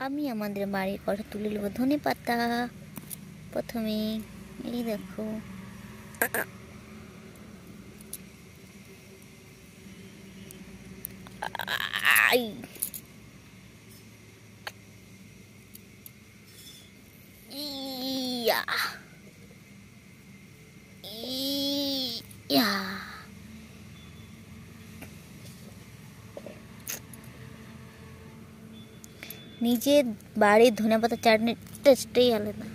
আমি আমাদের বাড়ির কথা তুলে নেব ধনে পাতা। প্রথমে এই দেখো, ইয়া ইয়া নিজের বাড়ির ধনেপাতা চাটনির টেস্টই আলাদা।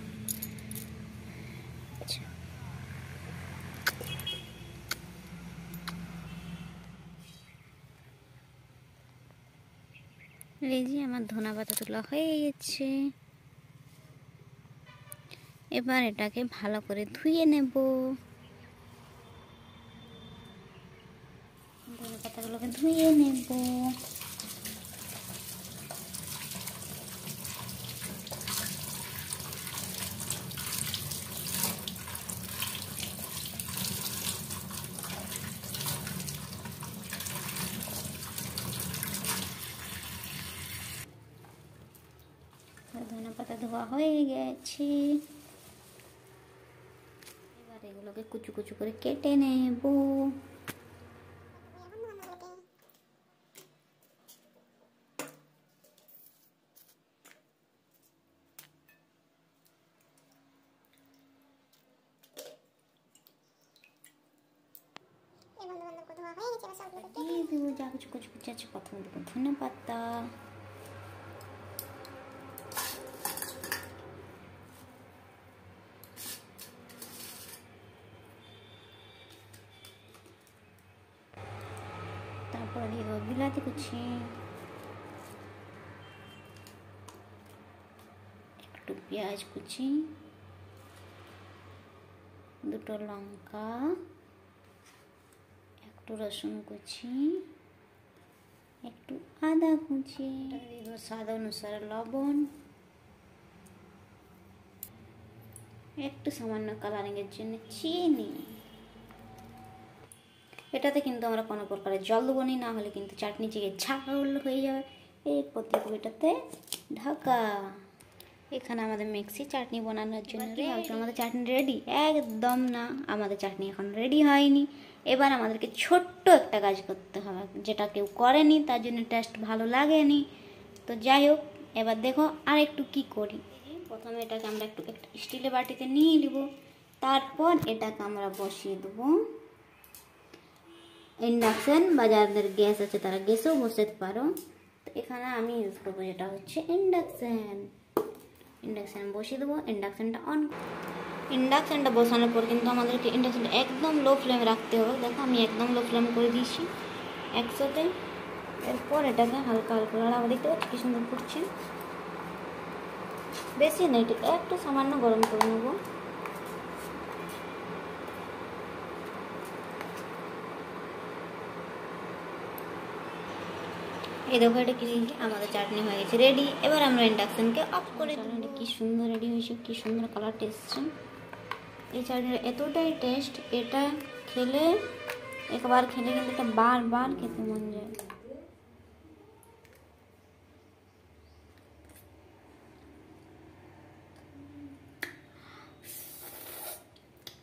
এই যে আমার ধনেপাতা তোলা হয়ে গেছে, এবার এটাকে ভালো করে ধুয়ে নেব। ধনেপাতাগুলোকে ধুয়ে নেব। ধনেপাতা ধোয়া হয়ে গেছে, এবার এগুলোকে কুচু কুচু করে কেটে নেব। দিয়ে দেবো যা কুচু কুচু কুচু আছে। প্রথমে দেবো ধনেপাতা, তারপর দিয়ে দেবো বিলাতি কুচি, একটু পেঁয়াজ কুচি, দুটো লঙ্কা, একটু রসুন কুচি, একটু আদা কুচি, দিয়ে দেবো স্বাদ অনুসারে লবণ, একটু সামান্য কালারিংয়ের জন্য চিনি। এটাতে কিন্তু আমরা কোনো প্রকারের জল দেবো না, হলে কিন্তু চাটনি থেকে ঝাল হয়ে যাবে। এরপর দেবো এটাতে ঢাকা। এখানে আমাদের মিক্সি চাটনি বানানোর জন্য আমাদের চাটনি রেডি। একদম না, আমাদের চাটনি এখন রেডি হয়নি। এবার আমাদেরকে ছোট্ট একটা কাজ করতে হবে, যেটা কেউ করেনি, তার জন্য টেস্ট ভালো লাগেনি। তো যাই হোক, এবার দেখো আর একটু কি করি। প্রথমে এটাকে আমরা একটু স্টিলের বাটিতে নিয়ে নেব, তারপর এটাকে আমরা বসিয়ে দেবো ইন্ডাকশন, বা যাদের গ্যাস আছে তারা গ্যাসেও বসাতে পারো। তো এখানে আমি ইউজ করবো যেটা হচ্ছে ইন্ডাকশন। ইন্ডাকশন বসিয়ে দেবো, ইন্ডাকশনটা অন। ইন্ডাকশনটা বসানোর পর কিন্তু আমাদেরকে ইন্ডাকশনটা একদম লো ফ্লেমে রাখতে হবে। দেখো আমি একদম লো ফ্লেম করে দিয়েছি 100-তে। এরপর এটাকে হালকা হালকা লাড়াবো, দেখতে পাচ্ছি কি সুন্দর ফুটছে। বেশি না, এটা একটু সামান্য গরম করে নেবো। এই দেখো, এটা কি আমাদের চাটনি হয়ে গেছে রেডি। এবার আমরা ইন্ডাকশনকে অফ করে দিই। কি সুন্দর রেডি হয়েছে, কি সুন্দর কালারটা এসছে। এই চাটনির এতটাই টেস্ট, এটা খেলে একবার খেলে কিন্তু এটা বারবার খেতে মন যায়।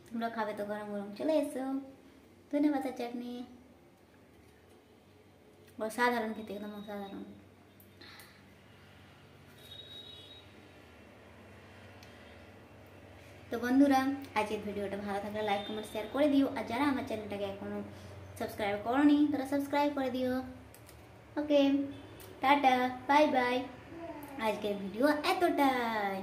তোমরা খাবে তো গরম গরম চলে এসো। ধন্যবাদ চাটনি, অসাধারণ খেতে, একদম অসাধারণ। তো বন্ধুরা, আজকের ভিডিওটা ভালো থাকলে লাইক কমেন্ট শেয়ার করে দিও। আর যারা আমার চ্যানেলটাকে এখনো সাবস্ক্রাইব করোনি তারা সাবস্ক্রাইব করে দিও। ওকে, টাটা, বাই বাই। আজকের ভিডিও এতটাই।